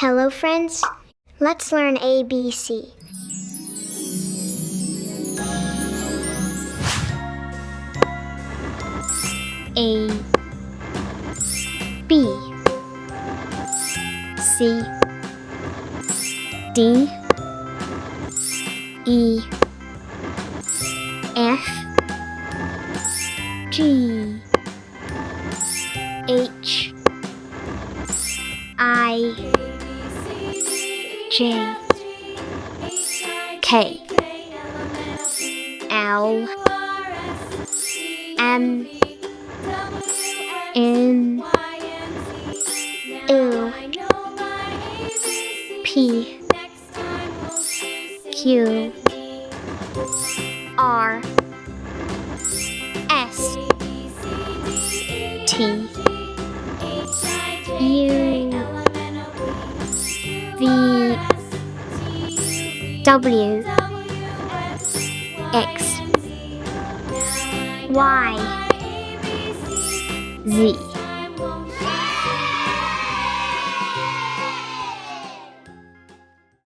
Hello friends, let's learn ABC. A B C D E F G H I J K L M N O P Q R S T U V W X Y Z.